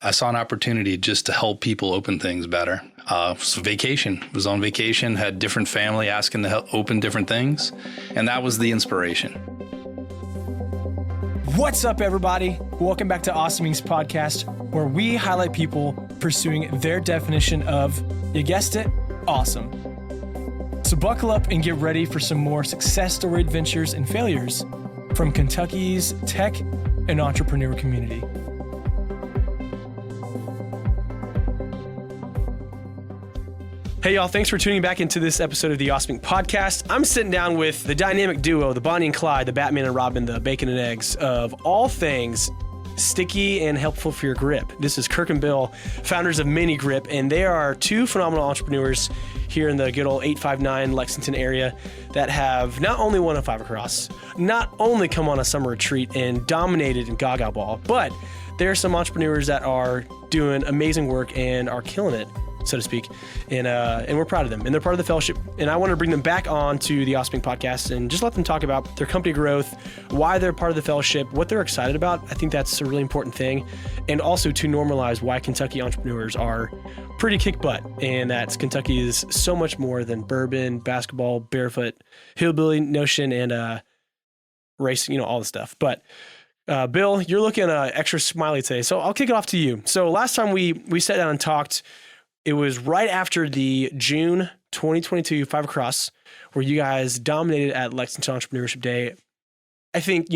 I saw an opportunity just to help people open things better. So was on vacation, had different family asking to help open different things. And that was the inspiration. What's up, everybody? Welcome back to Awesome Inc.'s podcast, where we highlight people pursuing their definition of, you guessed it, awesome. So buckle up and get ready for some more success story adventures and failures from Kentucky's tech and entrepreneur community. Hey y'all, thanks for tuning back into this episode of the Awesome Inc. podcast. I'm sitting down with the dynamic duo, the Bonnie and Clyde, the Batman and Robin, the bacon and eggs of all things sticky and helpful for your grip. This is Kirk and Bill, founders of MiniGrip, and they are two phenomenal entrepreneurs here in the good old 859 Lexington area that have not only won a 5 across, not only come on a summer retreat and dominated in Gaga Ball, but there are some entrepreneurs that are doing amazing work and are killing it, so to speak, and we're proud of them, and they're part of the fellowship, and I want to bring them back on to the Awesome Inc. podcast and just let them talk about their company growth, why they're part of the fellowship, what they're excited about. I think that's a really important thing, and also to normalize why Kentucky entrepreneurs are pretty kick butt, and that Kentucky is so much more than bourbon, basketball, barefoot, hillbilly notion, and racing, all the stuff. But Bill, you're looking extra smiley today, so I'll kick it off to you. So last time we sat down and talked, it was right after the June 2022 5 Across, where you guys dominated at Lexington Entrepreneurship Day. I think,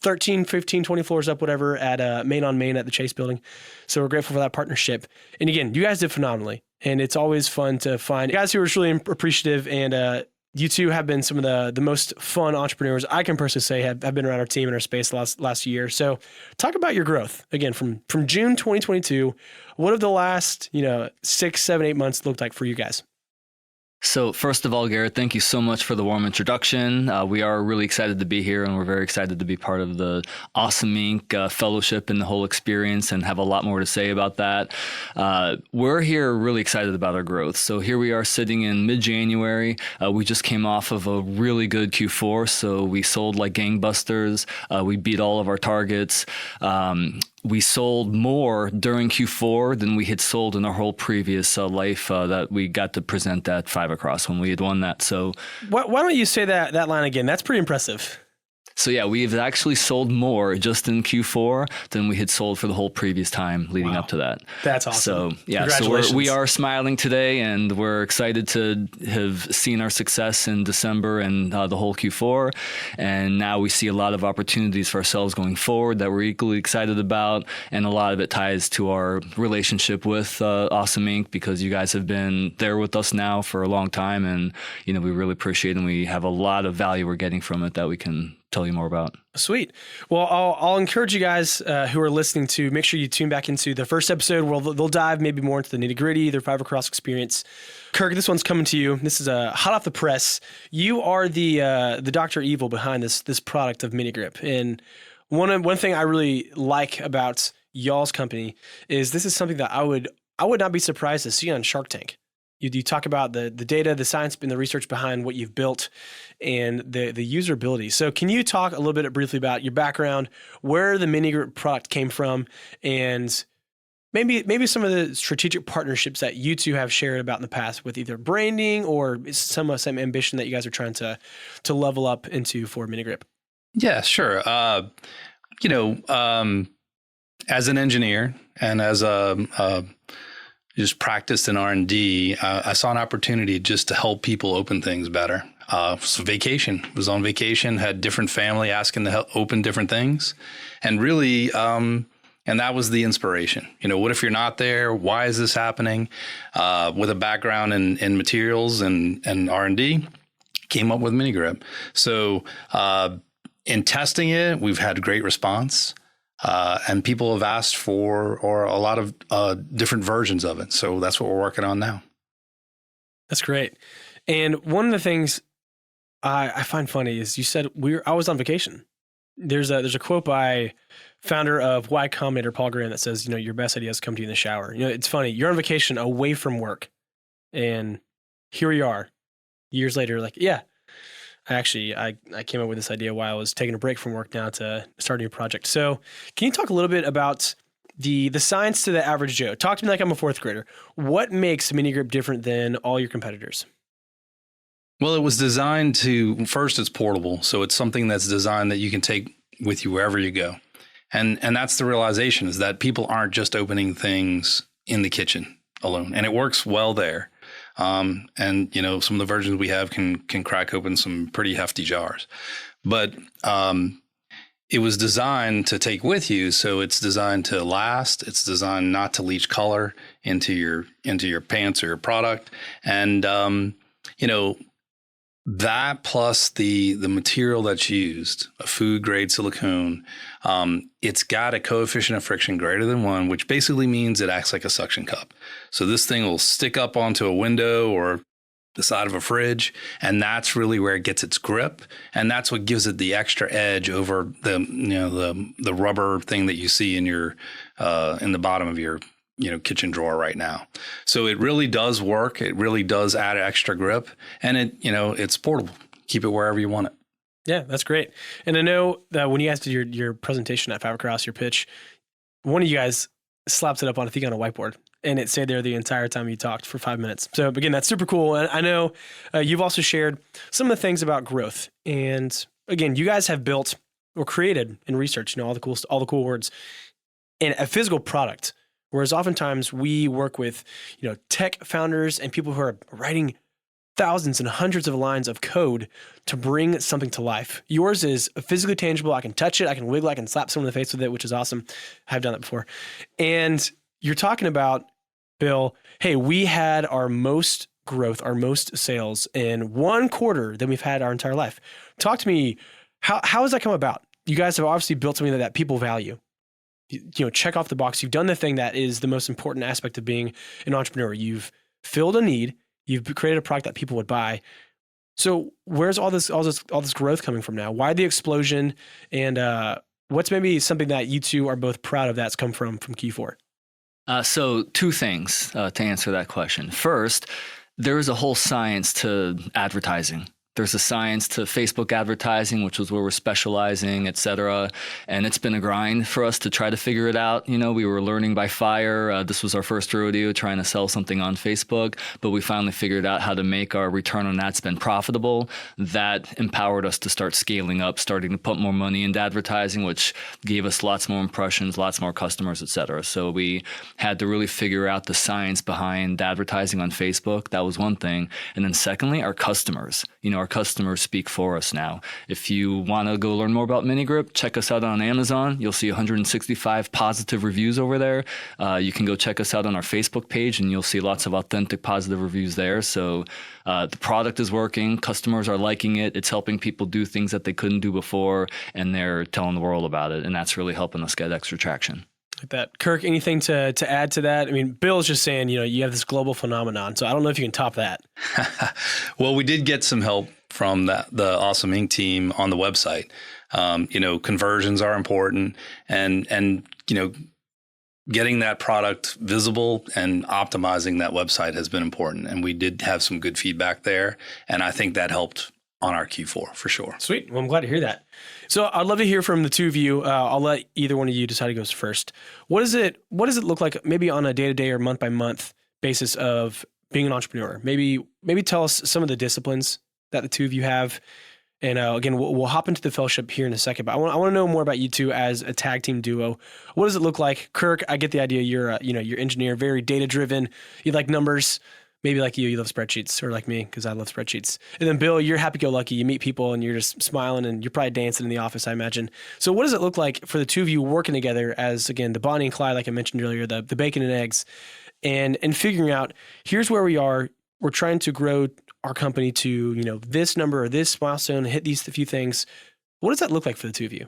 13, 15, 20 floors up, whatever, at Main on Main at the Chase building. So we're grateful for that partnership. And again, you guys did phenomenally. And it's always fun to find guys who are really appreciative. And you two have been some of the most fun entrepreneurs I can personally say have been around our team in our space the last year. So talk about your growth again from June 2022. What have the last 6, 7, 8 months looked like for you guys? So first of all, Garrett, thank you so much for the warm introduction. We are really excited to be here, and we're very excited to be part of the Awesome Inc. Fellowship and the whole experience, and have a lot more to say about that. We're here really excited about our growth. So here we are sitting in mid-January. We just came off of a really good Q4, so we sold like gangbusters. We beat all of our targets. We sold more during Q4 than we had sold in our whole previous life that we got to present at 5 Across when we had won that. So why don't you say that line again? That's pretty impressive. So yeah, we've actually sold more just in Q4 than we had sold for the whole previous time leading up to that. That's awesome. So yeah, so we are smiling today, and we're excited to have seen our success in December and the whole Q4. And now we see a lot of opportunities for ourselves going forward that we're equally excited about. And a lot of it ties to our relationship with Awesome Inc., because you guys have been there with us now for a long time. And, we really appreciate it. And we have a lot of value we're getting from it that we can tell you more about. Sweet. Well, I'll encourage you guys who are listening to make sure you tune back into the first episode where they'll dive maybe more into the nitty gritty, their 5 Across experience. Kirk, this one's coming to you. This is hot off the press. You are the Dr. Evil behind this product of MiniGrip. And one thing I really like about y'all's company is this is something that I would not be surprised to see on Shark Tank. You talk about the data, the science, and the research behind what you've built and the usability. So can you talk a little bit briefly about your background, where the MiniGrip product came from, and maybe some of the strategic partnerships that you two have shared about in the past with either branding or some ambition that you guys are trying to level up into for MiniGrip? Yeah, sure. As an engineer and as just practiced in R&D, I saw an opportunity just to help people open things better. So was on vacation, had different family asking to help open different things. And really, and that was the inspiration. What if you're not there? Why is this happening? With a background in materials and R&D, came up with MiniGrip. So in testing it, we've had great response. And people have asked for a lot of different versions of it. So that's what we're working on now. That's great. And one of the things I find funny is you said I was on vacation. There's a quote by founder of Y Combinator, Paul Graham, that says, your best ideas come to you in the shower. It's funny. You're on vacation away from work, and here we are years later. Like, yeah, I came up with this idea while I was taking a break from work now to start a new project. So can you talk a little bit about the science to the average Joe. Talk to me like I'm a fourth grader. What makes MiniGrip different than all your competitors? Well, it was designed to, first, it's portable. So it's something that's designed that you can take with you wherever you go. And that's the realization, is that people aren't just opening things in the kitchen alone. And it works well there. And, some of the versions we have can crack open some pretty hefty jars. But it was designed to take with you. So it's designed to last. It's designed not to leach color into your pants or your product. And, that plus the material that's used, a food grade silicone, it's got a coefficient of friction greater than 1, which basically means it acts like a suction cup. So this thing will stick up onto a window or the side of a fridge, and that's really where it gets its grip, and that's what gives it the extra edge over the rubber thing that you see in your in the bottom of your kitchen drawer right now. So it really does work. It really does add extra grip, and it's portable. Keep it wherever you want it. Yeah, that's great. And I know that when you guys did your presentation at Fibercross, your pitch, one of you guys slaps it up on a whiteboard, and it stayed there the entire time you talked for 5 minutes. So again, that's super cool. And I know you've also shared some of the things about growth. And again, you guys have built or created and researched, all the cool words, and a physical product. Whereas oftentimes we work with, tech founders and people who are writing thousands and hundreds of lines of code to bring something to life. Yours is physically tangible. I can touch it. I can wiggle. I can slap someone in the face with it, which is awesome. I've done that before. And you're talking about, Bill, hey, we had our most growth, our most sales in 1 quarter than we've had our entire life. Talk to me. How has that come about? You guys have obviously built something that people value. Check off the box. You've done the thing that is the most important aspect of being an entrepreneur. You've filled a need. You've created a product that people would buy. So where's all this growth coming from now? Why the explosion? And what's maybe something that you two are both proud of that's come from Q4? So 2 things to answer that question. First, there is a whole science to advertising. There's a science to Facebook advertising, which was where we're specializing, et cetera. And it's been a grind for us to try to figure it out. We were learning by fire. This was our first rodeo trying to sell something on Facebook, but we finally figured out how to make our return on ad spend profitable. That empowered us to start scaling up, starting to put more money into advertising, which gave us lots more impressions, lots more customers, et cetera. So we had to really figure out the science behind advertising on Facebook. That was one thing. And then secondly, our customers. Our customers speak for us now. If you want to go learn more about MiniGrip, check us out on Amazon. You'll see 165 positive reviews over there. You can go check us out on our Facebook page, and you'll see lots of authentic positive reviews there. So the product is working. Customers are liking it. It's helping people do things that they couldn't do before, and they're telling the world about it. And that's really helping us get extra traction. Like that. Kirk, anything to add to that? I mean, Bill's just saying, you have this global phenomenon, so I don't know if you can top that. Well, we did get some help from the Awesome Inc. team on the website. Conversions are important, and getting that product visible and optimizing that website has been important. And we did have some good feedback there, and I think that helped on our Q4 for sure. Sweet. Well, I'm glad to hear that. So I'd love to hear from the two of you. I'll let either one of you decide who goes first. What does it look like maybe on a day-to-day or month-by-month basis of being an entrepreneur? Maybe tell us some of the disciplines that the two of you have. And again, we'll hop into the fellowship here in a second, but I want to know more about you two as a tag team duo. What does it look like? Kirk, I get the idea. You're you're engineer, very data-driven. You like numbers. Maybe like you love spreadsheets, or like me, because I love spreadsheets. And then Bill, you're happy-go-lucky. You meet people and you're just smiling, and you're probably dancing in the office, I imagine. So what does it look like for the two of you working together as, again, the Bonnie and Clyde, like I mentioned earlier, the bacon and eggs, and figuring out, here's where we are. We're trying to grow our company to, this number or this milestone, hit these few things. What does that look like for the two of you?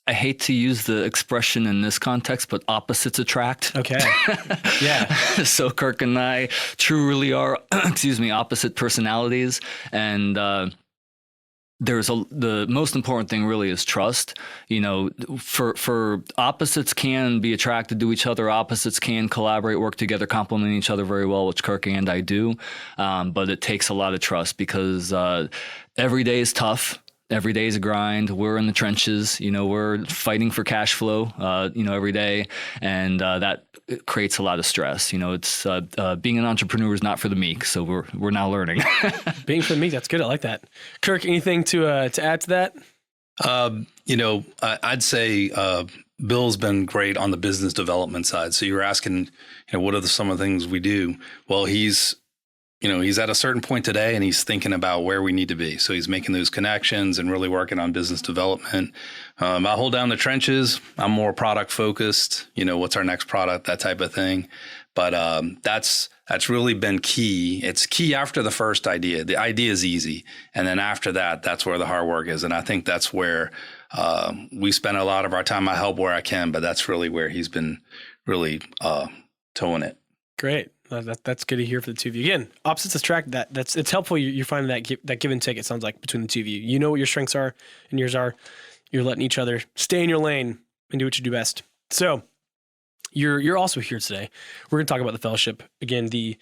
I hate to use the expression in this context, but opposites attract. Okay. Yeah. So Kirk and I truly are, opposite personalities. And the most important thing really is trust. For opposites can be attracted to each other. Opposites can collaborate, work together, complement each other very well, which Kirk and I do. But it takes a lot of trust because every day is tough. every day is a grind. We're in the trenches, we're fighting for cash flow, every day. And that creates a lot of stress. It's being an entrepreneur is not for the meek. So we're now learning. Being for the meek, that's good. I like that. Kirk, anything to add to that? I'd say Bill's been great on the business development side. So you were asking, what are some of the things we do? Well, he's at a certain point today and he's thinking about where we need to be. So he's making those connections and really working on business development. I hold down the trenches. I'm more product focused, what's our next product, that type of thing. But that's really been key. It's key after the first idea. The idea is easy. And then after that, that's where the hard work is. And I think that's where we spend a lot of our time. I help where I can, but that's really where he's been really towing it. Great. That's good to hear for the two of you. Again, opposites attract. It's helpful. You're finding that give and take. It sounds like between the two of you. You know what your strengths are and yours are. You're letting each other stay in your lane and do what you do best. So you're also here today. We're going to talk about the fellowship again, the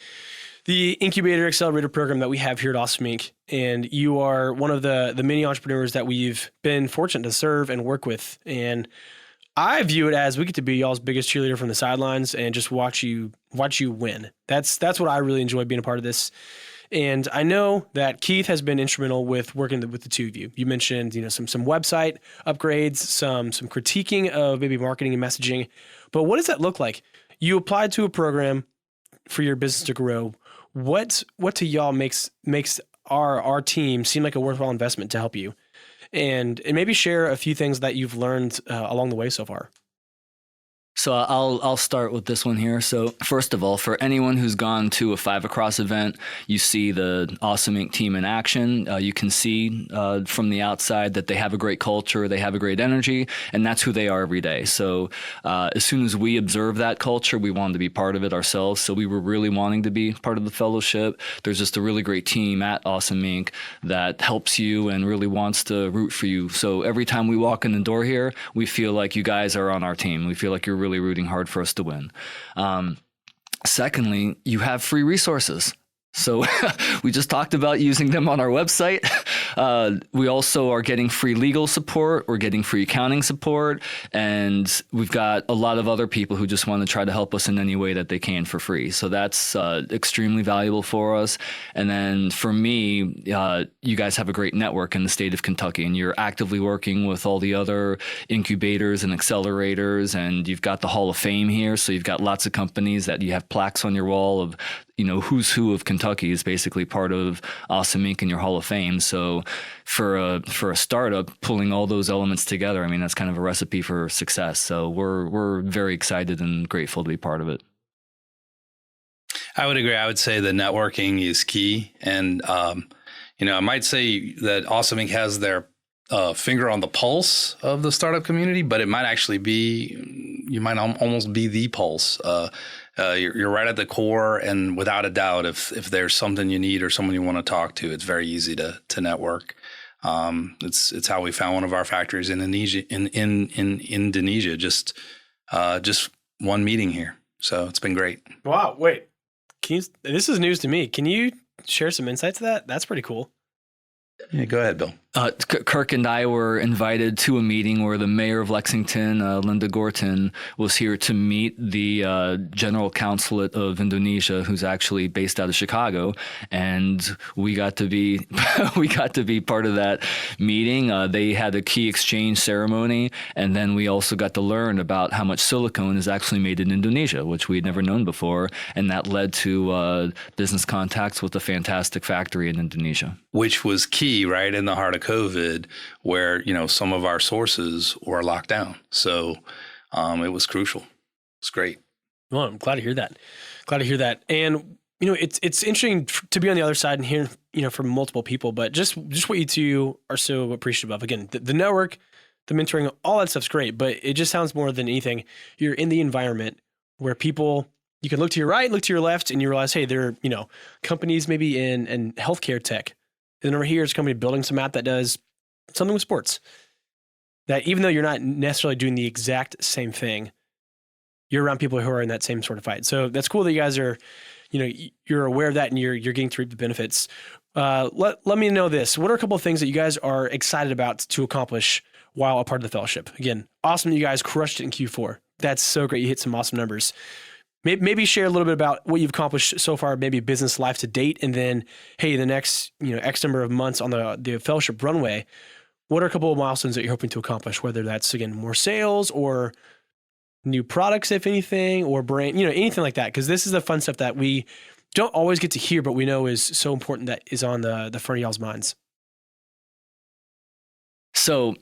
incubator accelerator program that we have here at Awesome Inc. And you are one of the many entrepreneurs that we've been fortunate to serve and work with. And I view it as we get to be y'all's biggest cheerleader from the sidelines and just watch you win. That's what I really enjoy being a part of this. And I know that Keith has been instrumental with working with the two of you. You mentioned, some website upgrades, some critiquing of maybe marketing and messaging. But what does that look like? You applied to a program for your business to grow. What to y'all makes our team seem like a worthwhile investment to help you? And maybe share a few things that you've learned along the way so far. So I'll start with this one here. So first of all, for anyone who's gone to a 5 Across event, you see the Awesome Inc. team in action. You can see from the outside that they have a great culture, they have a great energy, and that's who they are every day. So as soon as we observe that culture, we wanted to be part of it ourselves. So we were really wanting to be part of the fellowship. There's just a really great team at Awesome Inc. that helps you and really wants to root for you. So every time we walk in the door here, we feel like you guys are on our team. We feel like you're really rooting hard for us to win. Secondly, you have free resources. So we just talked about using them on our website. We also are getting free legal support. We're getting free accounting support. And we've got a lot of other people who just want to try to help us in any way that they can for free. So that's extremely valuable for us. And then for me, you guys have a great network in the state of Kentucky, and you're actively working with all the other incubators and accelerators. And you've got the Hall of Fame here. So you've got lots of companies that you have plaques on your wall of who's who of Kentucky is basically part of Awesome Inc. in your Hall of Fame. So for a startup, pulling all those elements together, I mean, that's kind of a recipe for success. So we're very excited and grateful to be part of it. I would agree. I would say the networking is key. And, I might say that Awesome Inc. has their finger on the pulse of the startup community, but it might actually be, you might almost be the pulse. You're right at the core, and without a doubt, if there's something you need or someone you want to talk to, it's very easy to network. It's how we found one of our factories in Indonesia. Just one meeting here, so it's been great. Wow! Wait, this is news to me. Can you share some insights to that? That's pretty cool. Yeah, go ahead, Bill. Kirk and I were invited to a meeting where the mayor of Lexington, Linda Gorton, was here to meet the general consulate of Indonesia, who's actually based out of Chicago, and we got to be part of that meeting. They had a key exchange ceremony, and then we also got to learn about how much silicone is actually made in Indonesia, which we'd never known before, and that led to business contacts with a fantastic factory in Indonesia, which was key, right in the heart of COVID, where some of our sources were locked down. So it was crucial. It's great. Well, I'm glad to hear that. And it's interesting to be on the other side and hear from multiple people. But just what you two are so appreciative of. Again, the network, the mentoring, all that stuff's great. But it just sounds more than anything, you're in the environment where people, you can look to your right, look to your left, and you realize, hey, there are companies maybe in healthcare tech. And over here is a company building some app that does something with sports. That even though you're not necessarily doing the exact same thing, you're around people who are in that same sort of fight. So that's cool that you guys are you're aware of that and you're getting to reap the benefits. Let me know this. What are a couple of things that you guys are excited about to accomplish while a part of the fellowship? Again, awesome that you guys crushed it in Q4. That's so great. You hit some awesome numbers. Maybe share a little bit about what you've accomplished so far, maybe business life to date, and then, hey, the next X number of months on the fellowship runway, what are a couple of milestones that you're hoping to accomplish, whether that's, again, more sales or new products, if anything, or brand, anything like that, because this is the fun stuff that we don't always get to hear, but we know is so important, that is on the front of y'all's minds. So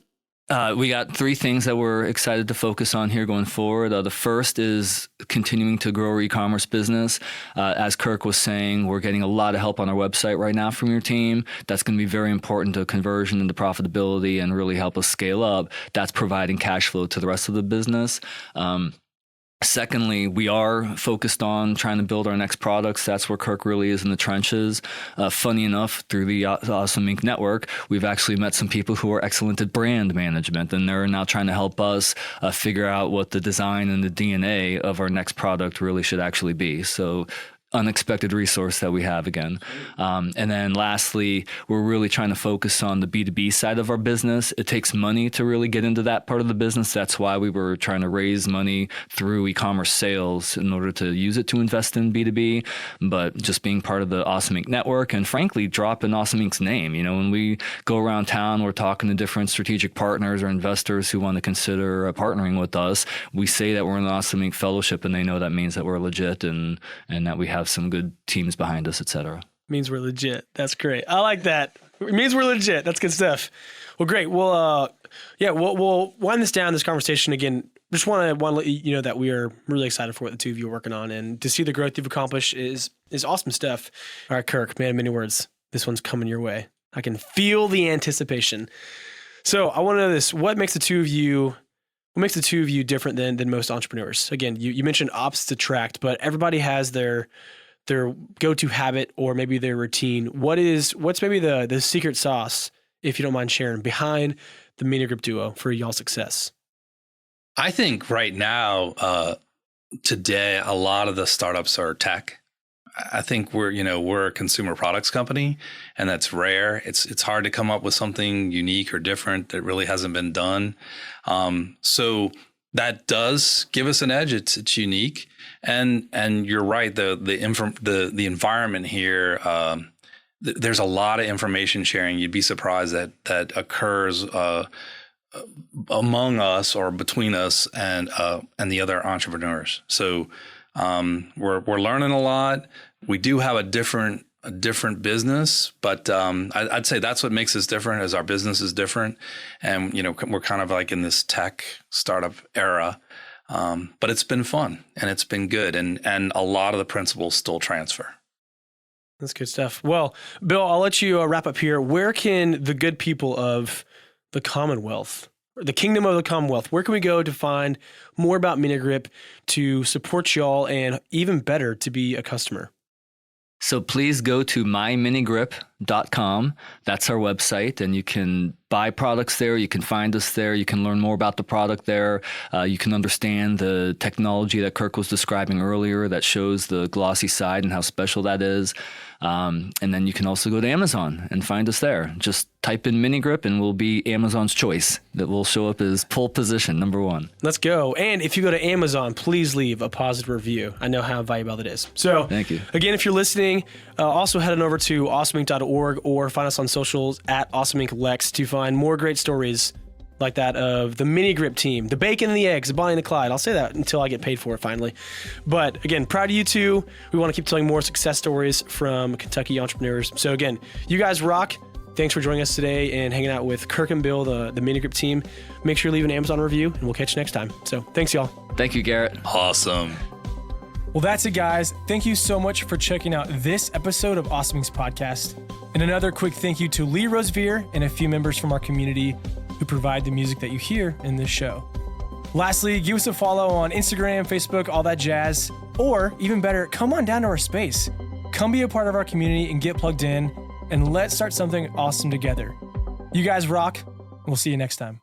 we got 3 things that we're excited to focus on here going forward. The first is continuing to grow our e-commerce business. As Kirk was saying, we're getting a lot of help on our website right now from your team. That's going to be very important to conversion and to profitability and really help us scale up. That's providing cash flow to the rest of the business. Secondly, we are focused on trying to build our next products. That's where Kirk really is in the trenches. Funny enough, through the Awesome Inc. network, we've actually met some people who are excellent at brand management, and they're now trying to help us figure out what the design and the DNA of our next product really should actually be. So unexpected resource that we have again. And then lastly, we're really trying to focus on the B2B side of our business. It takes money to really get into that part of the business. That's why we were trying to raise money through e-commerce sales in order to use it to invest in B2B. But just being part of the Awesome Inc. network and frankly, drop in Awesome Inc.'s name. When we go around town, we're talking to different strategic partners or investors who want to consider partnering with us. We say that we're in the Awesome Inc. fellowship, and they know that means that we're legit and that we have some good teams behind us, et cetera. Means we're legit. That's great. I like that. It means we're legit. That's good stuff. Well, great. We'll wind this down, this conversation again. Just want to let you know that we are really excited for what the two of you are working on, and to see the growth you've accomplished is awesome stuff. All right, Kirk, man, many words. This one's coming your way. I can feel the anticipation. So I want to know this. What makes the two of you different than most entrepreneurs? Again, you mentioned opposites attract, but everybody has their go-to habit or maybe their routine. What's maybe the secret sauce, if you don't mind sharing, behind the MiniGrip duo for y'all's success? I think right now, today, a lot of the startups are tech. I think we're a consumer products company, and that's rare. It's hard to come up with something unique or different that really hasn't been done. So that does give us an edge. It's unique, and you're right. The environment here. There's a lot of information sharing. You'd be surprised that occurs among us or between us and the other entrepreneurs. So we're learning a lot. We do have a different business, but I'd say that's what makes us different. Is our business is different, and we're kind of like in this tech startup era. But it's been fun and it's been good, and a lot of the principles still transfer. That's good stuff. Well, Bill, I'll let you wrap up here. Where can the good people of the Commonwealth, the Kingdom of the Commonwealth, where can we go to find more about MiniGrip, to support y'all, and even better, to be a customer? So please go to myminigrip.com. That's our website, and you can buy products there. You can find us there. You can learn more about the product there. You can understand the technology that Kirk was describing earlier that shows the glossy side and how special that is. And then you can also go to Amazon and find us there. Just type in MiniGrip and we'll be Amazon's choice. That will show up as pole position, number 1. Let's go. And if you go to Amazon, please leave a positive review. I know how valuable it is. So thank you. Again, if you're listening, also head on over to awesomeinc.org or find us on socials at awesomeinclex to find more great stories like that of the MiniGrip team, the bacon and the eggs, the Bonnie and the Clyde. I'll say that until I get paid for it finally. But again, proud of you two. We want to keep telling more success stories from Kentucky entrepreneurs. So again, you guys rock. Thanks for joining us today and hanging out with Kirk and Bill, the MiniGrip team. Make sure you leave an Amazon review, and we'll catch you next time. So thanks, y'all. Thank you, Garrett. Awesome. Well, that's it, guys. Thank you so much for checking out this episode of Awesome Inc.'s podcast. And another quick thank you to Lee Rosevear and a few members from our community who provide the music that you hear in this show. Lastly, give us a follow on Instagram, Facebook, all that jazz. Or even better, come on down to our space. Come be a part of our community and get plugged in, and let's start something awesome together. You guys rock. We'll see you next time.